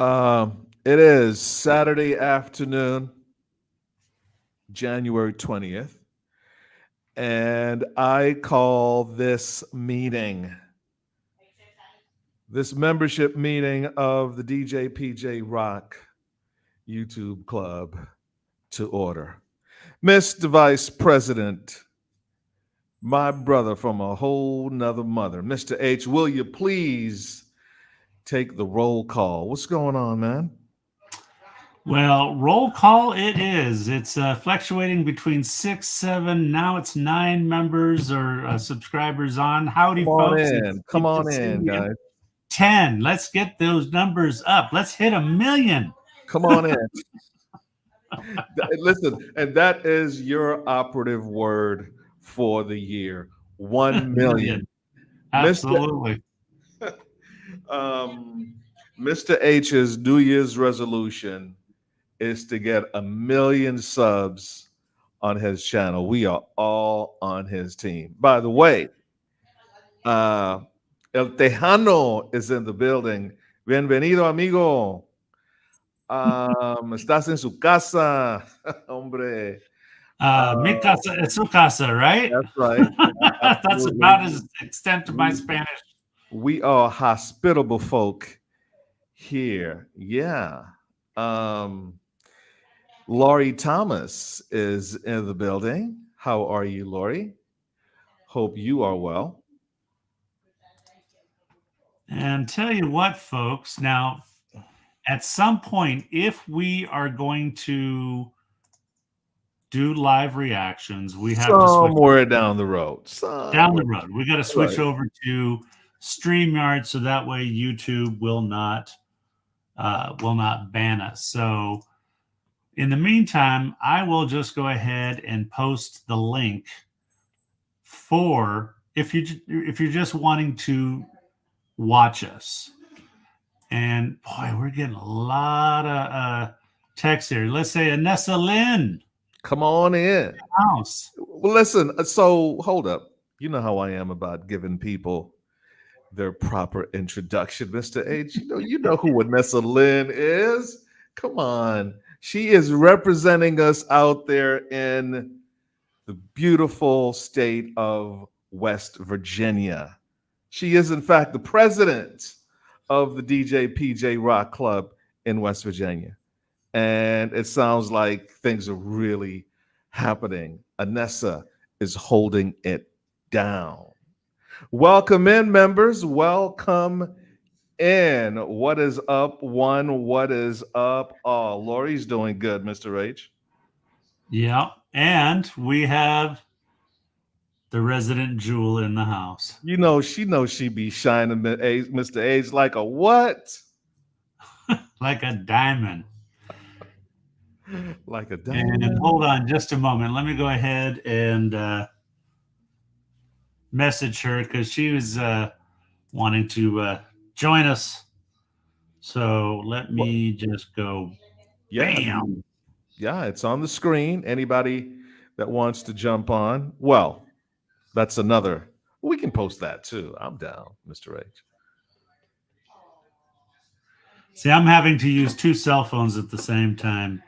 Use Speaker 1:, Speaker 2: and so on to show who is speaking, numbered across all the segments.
Speaker 1: It is Saturday afternoon, January 20th, and I call this membership meeting of the DJ Pj-roc YouTube Club to order. Mr. Vice President, my brother from a whole nother mother, Mr. H, will you please take the roll call? What's going on, man?
Speaker 2: Well, roll call it is. It's fluctuating between 6, 7. Now it's 9 members or subscribers on. Howdy,
Speaker 1: Come on
Speaker 2: folks.
Speaker 1: in.
Speaker 2: It's
Speaker 1: Come
Speaker 2: good to
Speaker 1: on
Speaker 2: see
Speaker 1: in,
Speaker 2: you.
Speaker 1: guys.
Speaker 2: 10. Let's get those numbers up. Let's hit 1,000,000.
Speaker 1: Come on in. Listen, and that is your operative word for the year. 1 million.
Speaker 2: Absolutely.
Speaker 1: Mr. H's New Year's resolution is to get 1 million subs on his channel. We are all on his team. By the way, El Tejano is in the building. Bienvenido, amigo. Estás en su casa, hombre.
Speaker 2: Mi casa es su casa, right?
Speaker 1: That's right.
Speaker 2: That's about as extent of my Spanish.
Speaker 1: We are hospitable folk here. Yeah. Laurie Thomas is in the building. How are you, Laurie? Hope you are well.
Speaker 2: And tell you what, folks, now at some point, if we are going to do live reactions, we have to switch
Speaker 1: somewhere down the road.
Speaker 2: down the road. We got to switch over to StreamYard so that way YouTube will not ban us. So in the meantime, I will just go ahead and post the link for if you're just wanting to watch us. And boy, we're getting a lot of text here. Let's say Anessa Lynn.
Speaker 1: Come on in.
Speaker 2: House.
Speaker 1: Well, listen, so hold up. You know how I am about giving people their proper introduction, Mr. H. You know who Anessa Lynn is. Come on. She is representing us out there in the beautiful state of West Virginia. She is, in fact, the president of the DJ Pj-roc Club in West Virginia. And it sounds like things are really happening. Anessa is holding it down. Welcome in, members. Welcome in. What is up, one? What is up? Oh, Laurie's doing good, Mr. H.
Speaker 2: Yeah. And we have the resident jewel in the house.
Speaker 1: She knows she be shining Mr. H like a what?
Speaker 2: Like a diamond.
Speaker 1: Like a diamond.
Speaker 2: And hold on just a moment. Let me go ahead and message her because she was wanting to join us. So let me just go.
Speaker 1: Yeah.
Speaker 2: Bam.
Speaker 1: Yeah, it's on the screen. Anybody that wants to jump on, well, that's another. We can post that too. I'm down, Mr. H.
Speaker 2: See, I'm having to use 2 cell phones at the same time.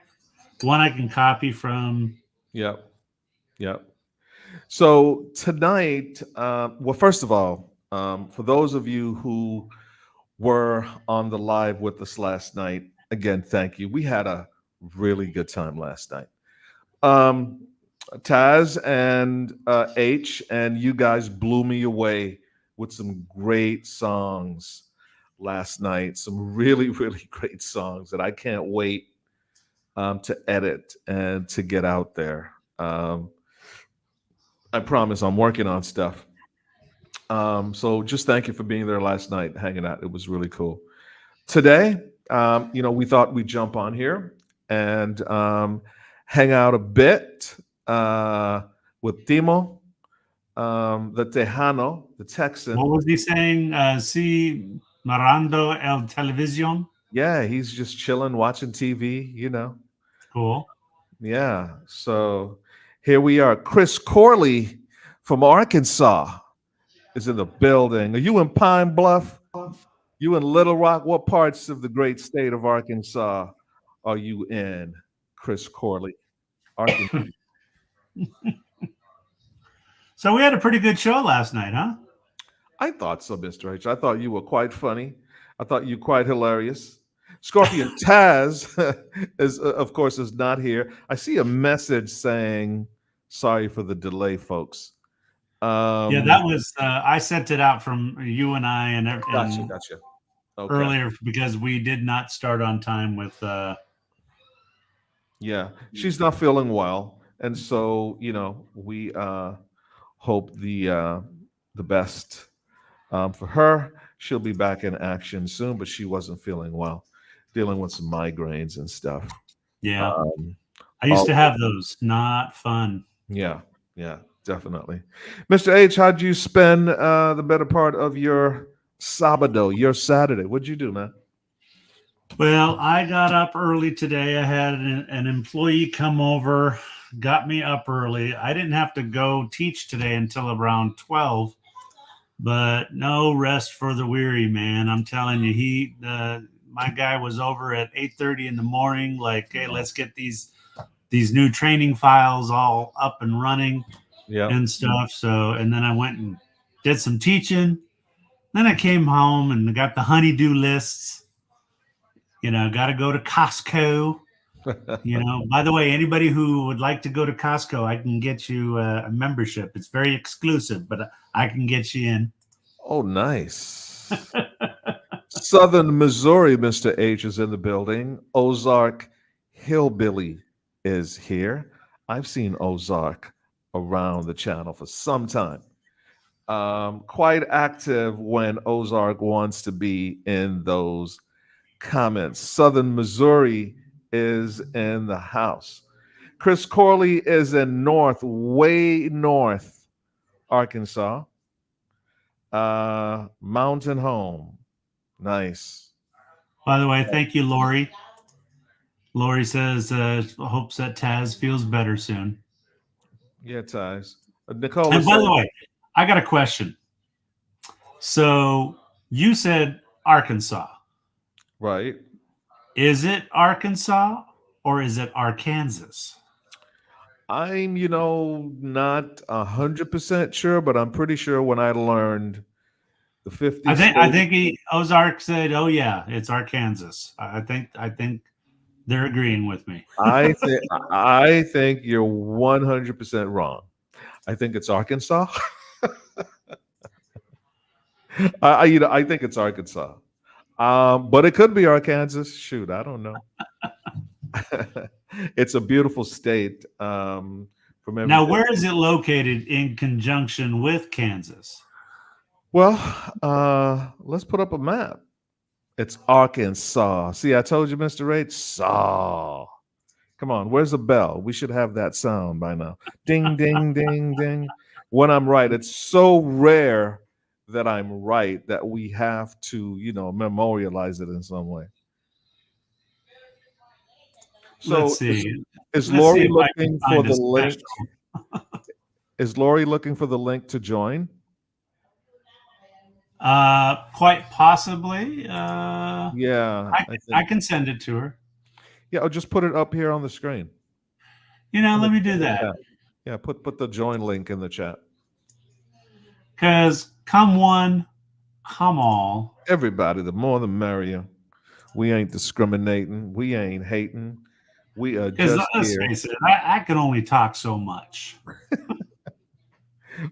Speaker 2: One I can copy from.
Speaker 1: Yep. So tonight, well, first of all, for those of you who were on the live with us last night, again, thank you. We had a really good time last night. Taz and H and you guys blew me away with some great songs last night. Some really, really great songs that I can't wait to edit and to get out there. I promise I'm working on stuff. So just thank you for being there last night, hanging out. It was really cool. Today, we thought we'd jump on here and hang out a bit with Timo, the Tejano, the Texan.
Speaker 2: What was he saying? Si Marando el Televisión?
Speaker 1: Yeah, he's just chilling, watching TV,
Speaker 2: Cool.
Speaker 1: Yeah, so here we are. Chris Corley from Arkansas is in the building. Are you in Pine Bluff? You in Little Rock? What parts of the great state of Arkansas are you in, Chris Corley? Arkansas.
Speaker 2: So we had a pretty good show last night, huh?
Speaker 1: I thought so, Mr. H. I thought you were quite funny. I thought you quite hilarious. Scorpion Taz is, of course, is not here. I see a message saying, "Sorry for the delay, folks."
Speaker 2: Yeah,
Speaker 1: Um,
Speaker 2: that was I sent it out from you and I
Speaker 1: gotcha,
Speaker 2: and
Speaker 1: gotcha. Okay,
Speaker 2: earlier because we did not start on time with
Speaker 1: yeah, she's not feeling well, and so we hope the best for her. She'll be back in action soon, but she wasn't feeling well, dealing with some migraines and stuff.
Speaker 2: yeah.
Speaker 1: Um,
Speaker 2: I used
Speaker 1: all,
Speaker 2: to have those. Not fun.
Speaker 1: yeah, yeah, definitely. Mr. H, how'd you spend the better part of your Sabado, your Saturday? What'd you do, man?
Speaker 2: Well, I got up early today. I had an employee come over, got me up early. I didn't have to go teach today until around 12, but no rest for the weary, man. I'm telling you, my guy was over at 8:30 in the morning, like, hey, let's get these new training files all up and running
Speaker 1: Yeah.
Speaker 2: and stuff. So, and then I went and did some teaching. Then I came home and got the honeydew lists. Got to go to Costco. By the way, anybody who would like to go to Costco, I can get you a membership. It's very exclusive, but I can get you in.
Speaker 1: Oh, nice. Southern Missouri, Mr. H is in the building. Ozark Hillbilly is here. I've seen Ozark around the channel for some time. Quite active when Ozark wants to be in those comments. Southern Missouri is in the house. Chris Corley is in way north Arkansas. Mountain Home. Nice.
Speaker 2: By the way, thank you, Lori. Lori says hopes that Taz feels better soon.
Speaker 1: Yeah, ties. Nicole
Speaker 2: And
Speaker 1: is
Speaker 2: by the
Speaker 1: saying,
Speaker 2: way, I got a question. So you said Arkansas.
Speaker 1: right.
Speaker 2: Is it Arkansas or is it Arkansas?
Speaker 1: I'm, not 100% sure, but I'm pretty sure when I learned the 50
Speaker 2: I
Speaker 1: state,
Speaker 2: think Ozark said, "Oh yeah, it's Arkansas." I think they're agreeing with me.
Speaker 1: I think you're 100% wrong. I think it's Arkansas. I think it's Arkansas. But it could be Arkansas. Shoot, I don't know. It's a beautiful state. From
Speaker 2: Now,
Speaker 1: everything.
Speaker 2: where is it located in conjunction with Kansas?
Speaker 1: Well, let's put up a map. It's Arkansas. See, I told you, Mr. H. Saw. Come on, where's the bell? We should have that sound by now. Ding, ding, ding, ding. When I'm right, it's so rare that I'm right that we have to, memorialize it in some way.
Speaker 2: Let's
Speaker 1: So
Speaker 2: see.
Speaker 1: is
Speaker 2: Let's see
Speaker 1: Lori
Speaker 2: if I can
Speaker 1: looking for
Speaker 2: find
Speaker 1: the
Speaker 2: a
Speaker 1: link?
Speaker 2: special.
Speaker 1: Is Lori looking for the link to join?
Speaker 2: Quite possibly.
Speaker 1: Yeah, I
Speaker 2: I
Speaker 1: think.
Speaker 2: can send it to her.
Speaker 1: Yeah, I'll just put it up here on the screen.
Speaker 2: Let me do that.
Speaker 1: Yeah, put the join link in the chat.
Speaker 2: Because come one, come all.
Speaker 1: Everybody, the more the merrier. We ain't discriminating. We ain't hating. We are
Speaker 2: Because
Speaker 1: just
Speaker 2: let's
Speaker 1: here.
Speaker 2: face it, I can only talk so much.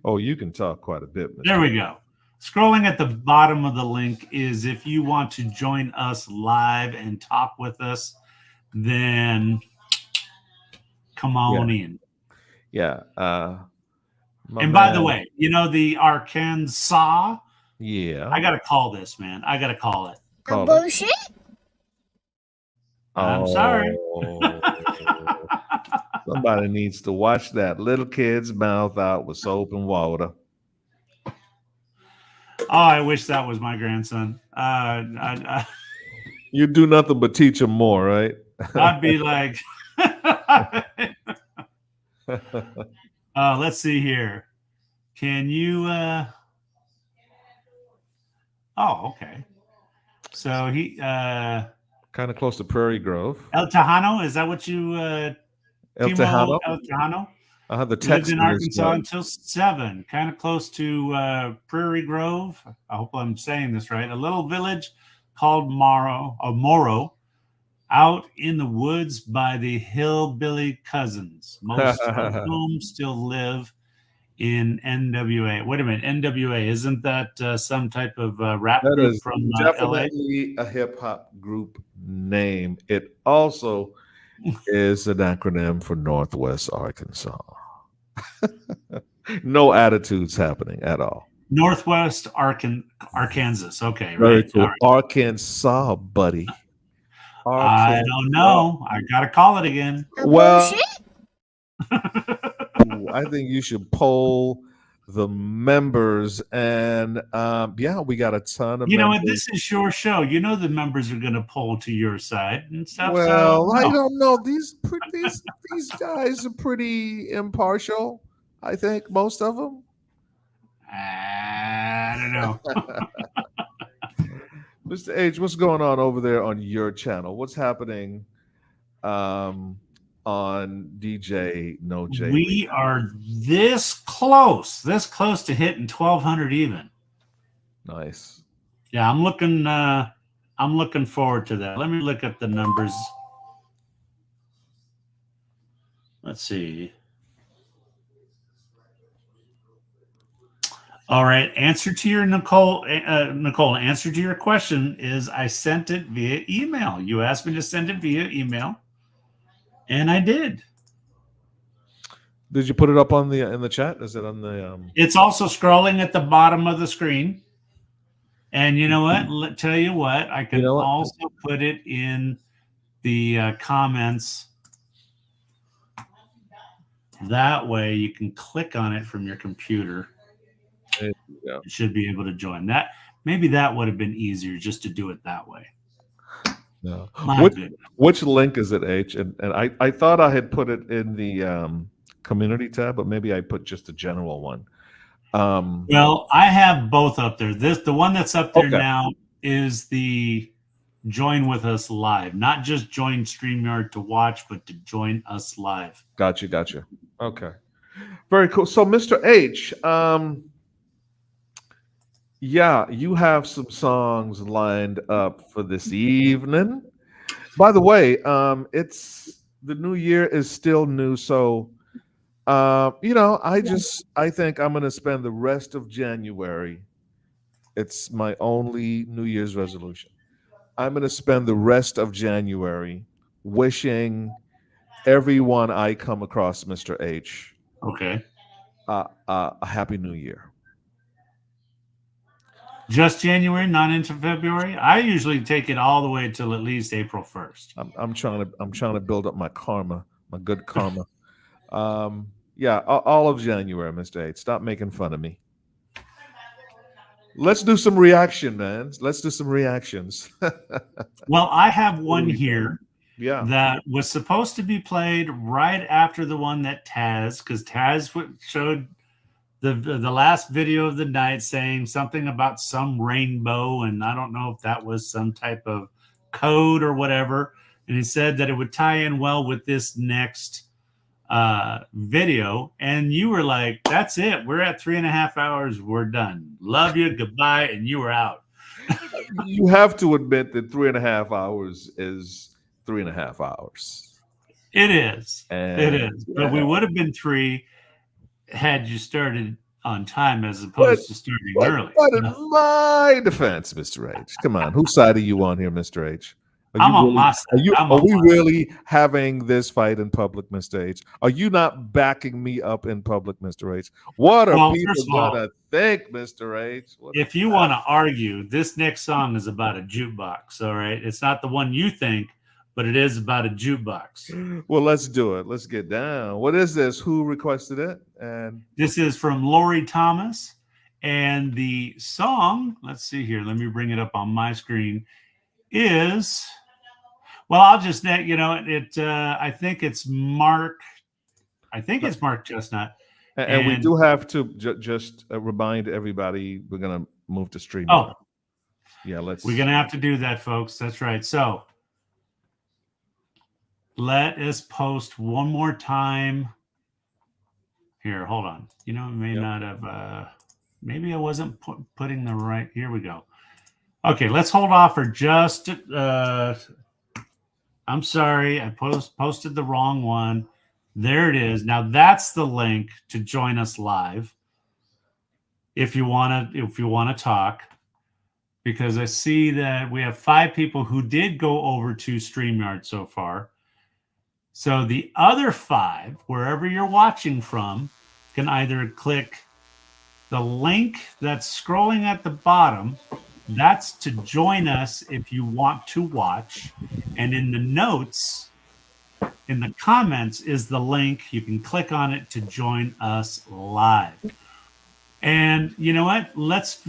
Speaker 1: Oh, you can talk quite a bit,
Speaker 2: There
Speaker 1: Mr.
Speaker 2: we go. Scrolling at the bottom of the link is if you want to join us live and talk with us, then come
Speaker 1: Yeah,
Speaker 2: on in.
Speaker 1: yeah. My
Speaker 2: And by the
Speaker 1: man.
Speaker 2: way, the Arkansas,
Speaker 1: Yeah.
Speaker 2: I got to call this, man. I got to call it.
Speaker 1: Call it.
Speaker 2: I'm sorry.
Speaker 1: Oh, somebody needs to wash that little kid's mouth out with soap and water.
Speaker 2: Oh, I wish that was my grandson.
Speaker 1: You do nothing but teach him more, right?
Speaker 2: I'd be like, let's see here. Can you? Oh, okay. So he
Speaker 1: Kind of close to Prairie Grove.
Speaker 2: El Tejano, is that what you
Speaker 1: El
Speaker 2: Timo
Speaker 1: Tejano.
Speaker 2: El Tejano?
Speaker 1: The
Speaker 2: Lived
Speaker 1: text
Speaker 2: in
Speaker 1: is
Speaker 2: Arkansas until 7, kind of close to Prairie Grove. I hope I'm saying this right. A little village called Moro, out in the woods by the hillbilly cousins, most of whom still live in NWA. Wait a minute, NWA, isn't that some type of rap
Speaker 1: that
Speaker 2: group
Speaker 1: is
Speaker 2: from LA?
Speaker 1: definitely a hip hop group name. It also is an acronym for Northwest Arkansas. No attitudes happening at all.
Speaker 2: Northwest Arkansas. Okay,
Speaker 1: Very
Speaker 2: right. All
Speaker 1: cool.
Speaker 2: right.
Speaker 1: Arkansas, buddy.
Speaker 2: I don't
Speaker 1: Arkansas.
Speaker 2: know. I gotta call it again.
Speaker 1: Well, I think you should poll the members, and yeah, we got a ton of
Speaker 2: You know what?
Speaker 1: members.
Speaker 2: This is your show. You know the members are going to pull to your side and stuff. So
Speaker 1: Well, I
Speaker 2: no,
Speaker 1: don't know. These guys are pretty impartial. I think most of them.
Speaker 2: I don't know.
Speaker 1: Mr. H, what's going on over there on your channel? What's happening um, on DJ No J?
Speaker 2: We are this close to hitting 1,200 even.
Speaker 1: Nice.
Speaker 2: Yeah, I'm looking forward to that. Let me look at the numbers. Let's see. All right. Answer to your Nicole. Answer to your question is I sent it via email. You asked me to send it via email, and I did.
Speaker 1: Did you put it up on the in the chat? Is it on the?
Speaker 2: It's also scrolling at the bottom of the screen. And you know what? Tell you what, I can also put it in the comments. That way, you can click on it from your computer. You should be able to join that. Maybe that would have been easier just to do it that way.
Speaker 1: No. Which link is it, H? And I thought I had put it in the community tab, but maybe I put just the general one.
Speaker 2: Well, I have both up there. The one that's up there now is the join with us live, not just join StreamYard to watch, but to join us live.
Speaker 1: Gotcha. Okay. Very cool. So, Mr. H, yeah, you have some songs lined up for this evening. By the way, it's the new year is still new, so you know, I think I'm gonna spend the rest of January. It's my only New Year's resolution. I'm gonna spend the rest of January wishing everyone I come across, Mr. H, a happy New Year.
Speaker 2: Just January, not into February. I usually take it all the way till at least April 1st.
Speaker 1: I'm trying to build up my karma, my good karma. Yeah, all of January, Mr. H. Stop making fun of me. Let's do some reaction, man. Let's do some reactions.
Speaker 2: Well, I have one here.
Speaker 1: Yeah,
Speaker 2: that was supposed to be played right after the one that Taz, because Taz showed the last video of the night saying something about some rainbow, and I don't know if that was some type of code or whatever. And he said that it would tie in well with this next video. And you were like, "That's it. We're at 3.5 hours. We're done. Love you. Goodbye." And you were out.
Speaker 1: You have to admit that 3.5 hours is 3.5 hours.
Speaker 2: It is. It is. Yeah. But we would have been 3 had you started on time as opposed to starting early.
Speaker 1: But in my defense, Mr. H, come on, whose side are you on here, Mr. H?
Speaker 2: I'm on my side.
Speaker 1: Are we really having this fight in public, Mr. H? Are you not backing me up in public, Mr. H? What are people gonna think, Mr. H?
Speaker 2: If you want to argue, this next song is about a jukebox. All right, it's not the one you think, but it is about a jukebox.
Speaker 1: Well, let's do it. Let's get down. What is this? Who requested it? And
Speaker 2: this is from Lori Thomas. And the song, let's see here. Let me bring it up on my screen. Is, well, I'll just, you know, I think it's Mark. I think it's Mark Chestnut.
Speaker 1: And we do have to just remind everybody we're going to move to StreamYard. Yeah,
Speaker 2: We're going to have to do that, folks. That's right. So let us post one more time. Here, hold on. You know, it may not have, maybe I wasn't putting the right, here we go. Okay, let's hold off for just, I'm sorry, I posted the wrong one. There it is. Now that's the link to join us live. If you want to talk, because I see that we have 5 people who did go over to StreamYard so far. So the other 5, wherever you're watching from, can either click the link that's scrolling at the bottom. That's to join us if you want to watch. And in the notes, in the comments, is the link. You can click on it to join us live. And you know what? Let's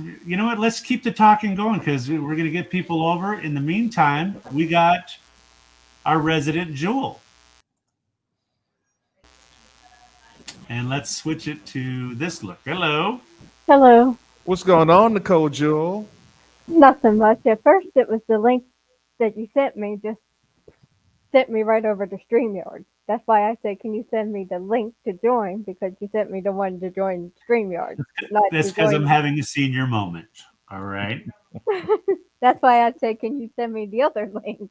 Speaker 2: keep the talking going, because we're going to get people over. In the meantime, we got our resident Jewel. And let's switch it to this look. Hello.
Speaker 3: Hello.
Speaker 1: What's going on, Nicole Jewel?
Speaker 3: Nothing much. At first, it was the link that you sent me just sent me right over to StreamYard. That's why I said, can you send me the link to join? Because you sent me the one to join StreamYard.
Speaker 2: That's because I'm having a senior moment. All right.
Speaker 3: That's why I said, can you send me the other link?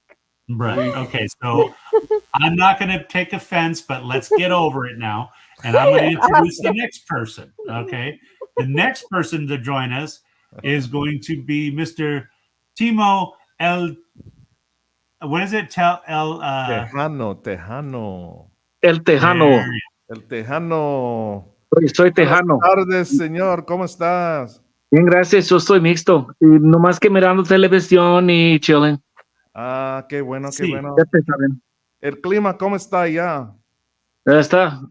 Speaker 2: Right. Okay. So I'm not going to take offense, but let's get over it now. And I'm going to introduce the next person. Okay. The next person to join us is going to be Mr. Timo what is it?
Speaker 1: Tejano.
Speaker 4: El Tejano.
Speaker 1: El Tejano.
Speaker 4: Soy Tejano.
Speaker 1: Buenas tardes, señor. ¿Cómo estás?
Speaker 4: Bien, gracias. Yo soy mixto. Y nomás que mirando televisión y chilling.
Speaker 1: Ah, qué bueno,
Speaker 2: Sí.
Speaker 1: qué bueno.
Speaker 4: Ya te saben.
Speaker 1: El clima, ¿cómo está allá?
Speaker 4: Está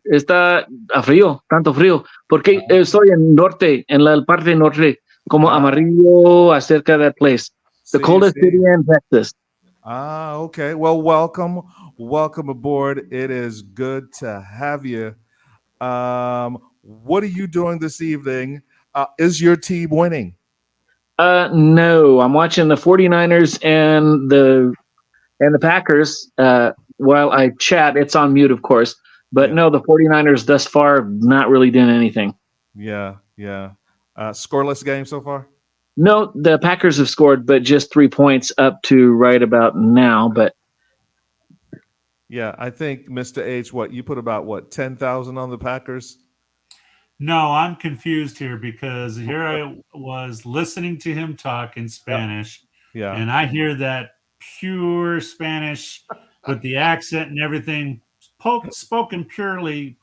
Speaker 4: a frío, tanto frío. Porque estoy en norte, en la parte norte, como Amarillo, acerca de that place. The coldest city in Texas.
Speaker 1: Ah, okay. Well, welcome aboard. It is good to have you. What are you doing this evening? Is your team winning?
Speaker 4: No, I'm watching the 49ers and the Packers while I chat. It's on mute, of course. But no, the 49ers thus far not really doing anything.
Speaker 1: Yeah. Scoreless game so far?
Speaker 4: No, the Packers have scored, but just 3 points up to right about now. But
Speaker 1: yeah, I think Mr. H, you put about 10,000 on the Packers?
Speaker 2: No, I'm confused here, because here I was listening to him talk in Spanish.
Speaker 1: Yeah.
Speaker 2: And I hear that pure Spanish with the accent and everything, spoken purely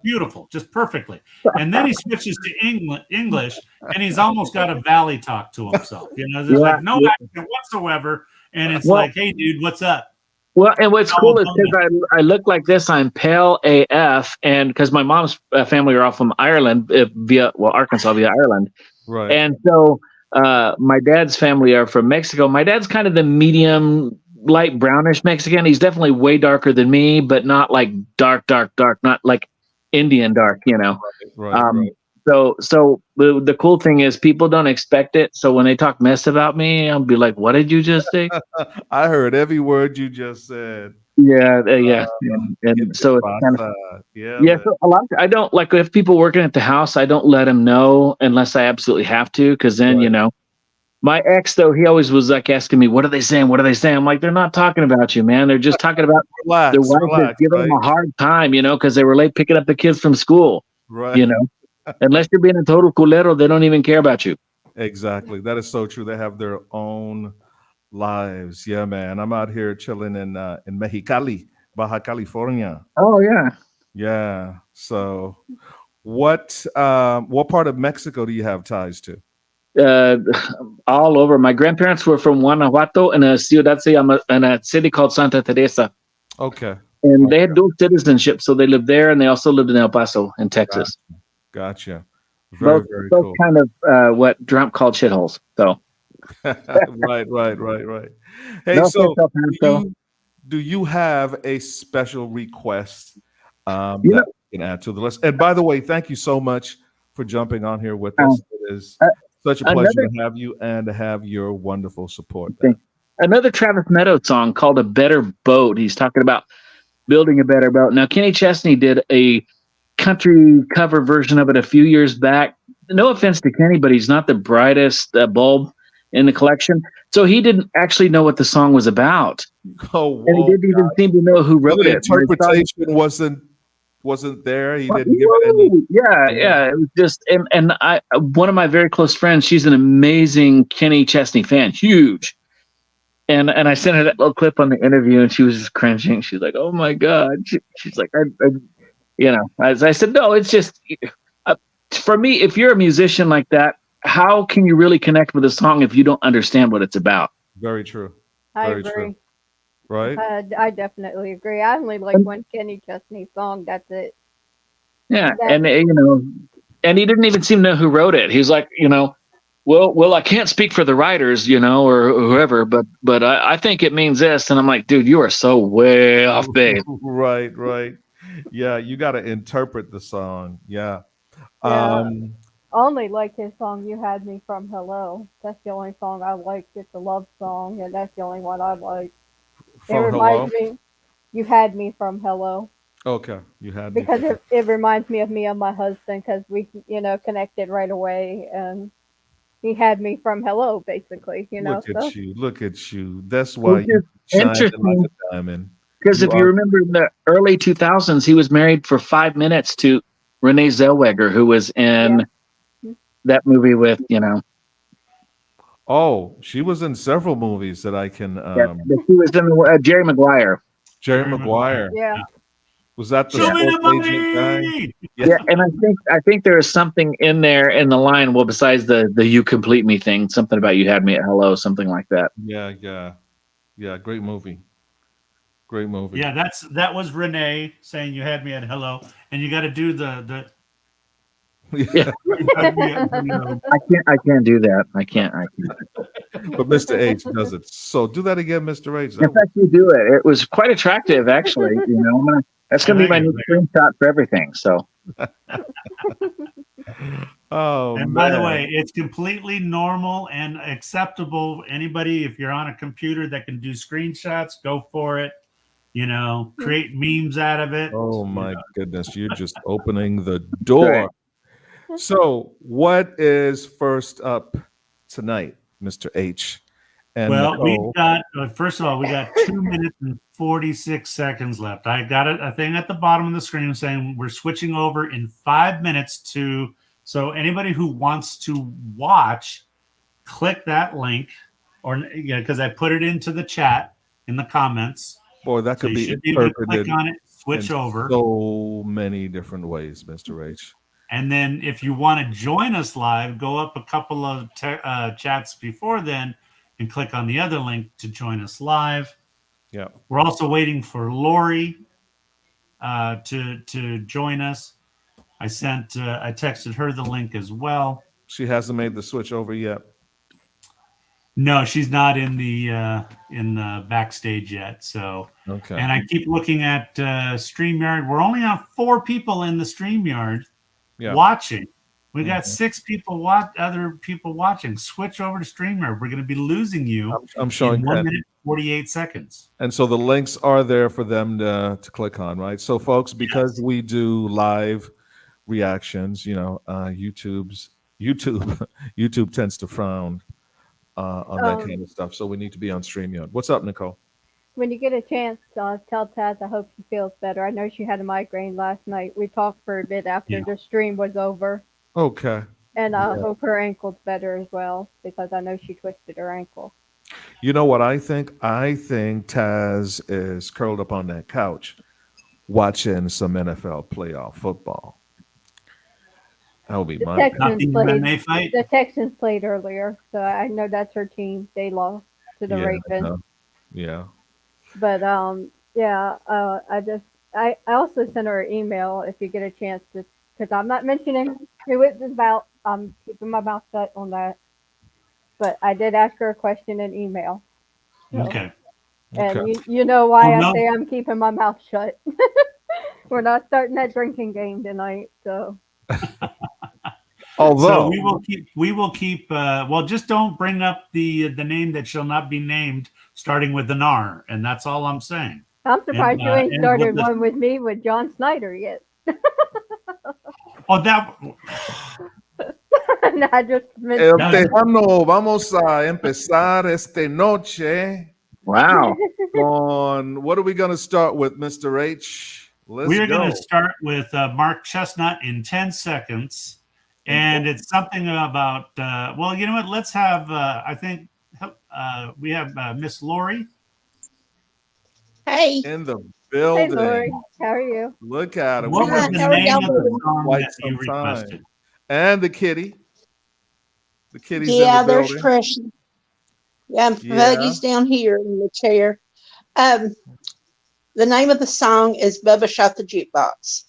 Speaker 2: beautiful, just perfectly. And then he switches to English, and he's almost got a valley talk to himself. You know, there's like no accent whatsoever. And it's like, hey, dude, what's up?
Speaker 4: Well, and what's cool is because I look like this, I'm pale AF, and because my mom's family are all from Ireland, Arkansas via Ireland.
Speaker 1: Right.
Speaker 4: And so my dad's family are from Mexico. My dad's kind of the medium, light brownish Mexican. He's definitely way darker than me, but not like dark, not like Indian dark, you know.
Speaker 1: Right.
Speaker 4: So the cool thing is people don't expect it. So when they talk mess about me, I'll be like, "What did you just say?"
Speaker 1: I heard every word you just said.
Speaker 4: Yeah. And so it's kind of So a lot. I don't like if people working at the house. I don't let them know unless I absolutely have to, because then you know. My ex, though, he always was like asking me, "What are they saying? What are they saying?" I'm like, "They're not talking about you, man. They're just talking about their wife is giving them a hard time, you know, because they were late picking up the kids from school,
Speaker 1: right?
Speaker 4: You know." Unless you're being a total culero, they don't even care about you.
Speaker 1: Exactly. That is so true. They have their own lives. Yeah, man. I'm out here chilling in Mexicali, Baja California.
Speaker 4: Oh, yeah.
Speaker 1: Yeah. So what part of Mexico do you have ties to?
Speaker 4: All over. My grandparents were from Guanajuato in a city called Santa Teresa.
Speaker 1: Okay.
Speaker 4: And they had dual citizenship, so they lived there, and they also lived in El Paso in Texas.
Speaker 1: Gotcha. Very cool.
Speaker 4: Kind of what Trump called shitholes. So.
Speaker 1: Right. Hey, so do you have a special request that you can add to the list? And by the way, thank you so much for jumping on here with us. It is Such a pleasure to have you and to have your wonderful support there.
Speaker 4: Another Travis Meadows song called A Better Boat. He's talking about building a better boat. Now, Kenny Chesney did a country cover version of it a few years back. No offense to Kenny, but he's not the brightest bulb in the collection. So he didn't actually know what the song was about.
Speaker 1: Oh,
Speaker 4: and he didn't even seem to know who wrote
Speaker 1: the
Speaker 4: it.
Speaker 1: interpretation wasn't there. He didn't give it any.
Speaker 4: Yeah. It was just, and I, one of my very close friends, she's an amazing Kenny Chesney fan, huge. And I sent her that little clip on the interview, and she was just cringing. She's like, "Oh my God!" She's like, As I said, no, it's just for me. If you're a musician like that, how can you really connect with a song if you don't understand what it's about?
Speaker 1: Very true.
Speaker 3: I
Speaker 1: Very
Speaker 3: agree.
Speaker 1: true. Right?
Speaker 3: I dedefinitely agree. I only like one Kenny Chesney song. That's it.
Speaker 4: Yeah, and and he didn't even seem to know who wrote it. He's like, well, I can't speak for the writers, or whoever, but I think it means this. And I'm like, dude, you are so way off base.
Speaker 1: Right. Yeah, you got to interpret the song. Yeah.
Speaker 3: Only like his song, You Had Me From Hello. That's the only song I like. It's a love song, and that's the only one I like.
Speaker 1: From
Speaker 3: it reminds me, You Had Me From Hello.
Speaker 1: Okay, You Had Me.
Speaker 3: Because it reminds me of me and my husband, because we, connected right away, and he had me from hello, basically,
Speaker 1: Look at you. That's why you shine like a diamond.
Speaker 4: Because if you remember in the early 2000s, he was married for 5 minutes to Renee Zellweger, who was in that movie with,
Speaker 1: Oh, she was in several movies that I can.
Speaker 4: She was in Jerry Maguire.
Speaker 1: Jerry Maguire.
Speaker 3: Yeah.
Speaker 1: Was that the
Speaker 2: Show me the
Speaker 1: sports agent guy?
Speaker 4: Yeah, and I think there is something in there in the line. Well, besides the "You Complete Me" thing, something about "You Had Me at Hello," something like that.
Speaker 1: Yeah. Great movie.
Speaker 2: Yeah, that was Renee saying "You Had Me at Hello," and you got to do the.
Speaker 4: Yeah. I can't do that. I can't.
Speaker 1: But Mr. H does it. So do that again, Mr. H.
Speaker 4: In fact, you do it. It was quite attractive, actually. That's going to be my new screenshot for everything. So.
Speaker 2: And by the way, it's completely normal and acceptable. Anybody, if you're on a computer that can do screenshots, go for it. Create memes out of it.
Speaker 1: Oh my goodness, you're just opening the door. So, what is first up tonight, Mr. H? And
Speaker 2: well, we got first of all, we got 2 minutes and 46 seconds left. I got a thing at the bottom of the screen saying we're switching over in 5 minutes to. So anybody who wants to watch, click that link, because I put it into the chat in the comments.
Speaker 1: Boy, that could be
Speaker 2: interpreted. Click on it, switch over.
Speaker 1: So many different ways, Mr. H.
Speaker 2: And then if you want to join us live, go up a couple of chats before then and click on the other link to join us live.
Speaker 1: Yeah.
Speaker 2: We're also waiting for Lori to join us. I texted her the link as well.
Speaker 1: She hasn't made the switch over yet.
Speaker 2: No, she's not in the backstage yet. So,
Speaker 1: okay.
Speaker 2: And I keep looking at StreamYard. We're only on 4 people in the StreamYard watching. We got 6 people other people watching. Switch over to StreamYard. We're going to be losing you.
Speaker 1: I'm showing
Speaker 2: in 1 minute 48 seconds.
Speaker 1: And so the links are there for them to click on, right? So, folks, because we do live reactions, YouTube tends to frown on that kind of stuff. So we need to be on StreamYard. What's up, Nicole?
Speaker 3: When you get a chance, tell Taz I hope she feels better. I know she had a migraine last night. We talked for a bit after the stream was over.
Speaker 1: Okay.
Speaker 3: And I hope her ankle's better as well, because I know she twisted her ankle.
Speaker 1: You know what I think? I think Taz is curled up on that couch watching some NFL playoff football. That would be my
Speaker 3: The Texans played earlier, so I know that's her team. They lost to the Ravens.
Speaker 1: Yeah.
Speaker 3: But I also sent her an email if you get a chance to, because I'm not mentioning who it's about. I'm keeping my mouth shut on that. But I did ask her a question in email.
Speaker 2: So, okay.
Speaker 3: And you know why I say I'm keeping my mouth shut. We're not starting that drinking game tonight, so.
Speaker 1: Although,
Speaker 2: we will keep well, just don't bring up the name that shall not be named starting with an R, and that's all I'm saying.
Speaker 3: I'm surprised you ain't
Speaker 2: And
Speaker 3: started
Speaker 2: with the-
Speaker 3: one with me with John Snyder yet.
Speaker 2: Oh, that
Speaker 3: No, I just meant
Speaker 1: el tejano, vamos a empezar esta noche
Speaker 4: Wow.
Speaker 1: on what are we going to start with, Mr. H? Let's
Speaker 2: we are
Speaker 1: go.
Speaker 2: going to start with Mark Chestnut in 10 seconds. And it's something about, well, you know what? Let's have, I think we have Miss Lori.
Speaker 5: Hey.
Speaker 1: In the
Speaker 3: Hey,
Speaker 1: building.
Speaker 3: Lori, how are you?
Speaker 1: Look at it.
Speaker 2: What
Speaker 1: We
Speaker 2: was
Speaker 1: haven't
Speaker 2: the
Speaker 5: How are
Speaker 2: name
Speaker 5: y'all
Speaker 2: of the
Speaker 5: doing?
Speaker 2: song
Speaker 1: quite
Speaker 2: that you
Speaker 1: some time.
Speaker 2: requested?
Speaker 1: And the kitty. The kitty's
Speaker 5: Yeah,
Speaker 1: in the
Speaker 5: there's
Speaker 1: building.
Speaker 5: Precious. Yeah, and Peggy's down here in the chair. The name of the song is Bubba Shot the Jukebox.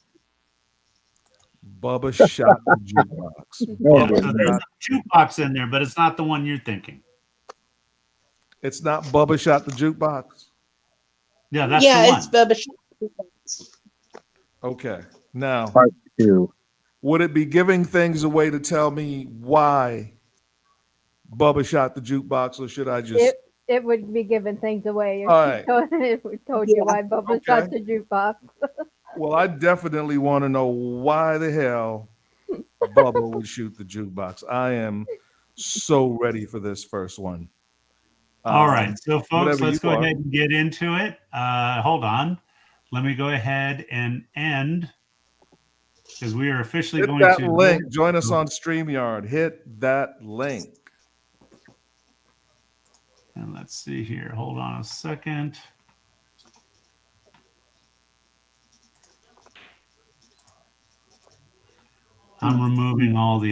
Speaker 1: Bubba shot the jukebox.
Speaker 4: Oh,
Speaker 2: Yeah, so there's a jukebox in there, but it's not the one you're thinking.
Speaker 1: It's not Bubba shot the jukebox.
Speaker 2: Yeah, that's
Speaker 5: Yeah,
Speaker 2: the one.
Speaker 5: it's Bubba Shot the Jukebox.
Speaker 1: Okay. Now,
Speaker 4: Part 2.
Speaker 1: would it be giving things away to tell me why Bubba shot the jukebox, or should I just?
Speaker 3: It would be giving things away if
Speaker 1: All
Speaker 3: we
Speaker 1: right.
Speaker 3: told you why Bubba shot the jukebox.
Speaker 1: Well, I definitely want to know why the hell Bubba would shoot the jukebox. I am so ready for this first one.
Speaker 2: All right. So, folks,
Speaker 1: whatever
Speaker 2: let's
Speaker 1: you
Speaker 2: go
Speaker 1: are.
Speaker 2: ahead and get into it. Hold on. Let me go ahead and end because we are officially
Speaker 1: Hit
Speaker 2: going
Speaker 1: that
Speaker 2: to
Speaker 1: link. Join us on StreamYard. Hit that link.
Speaker 2: And let's see here. Hold on a second. I'm removing all the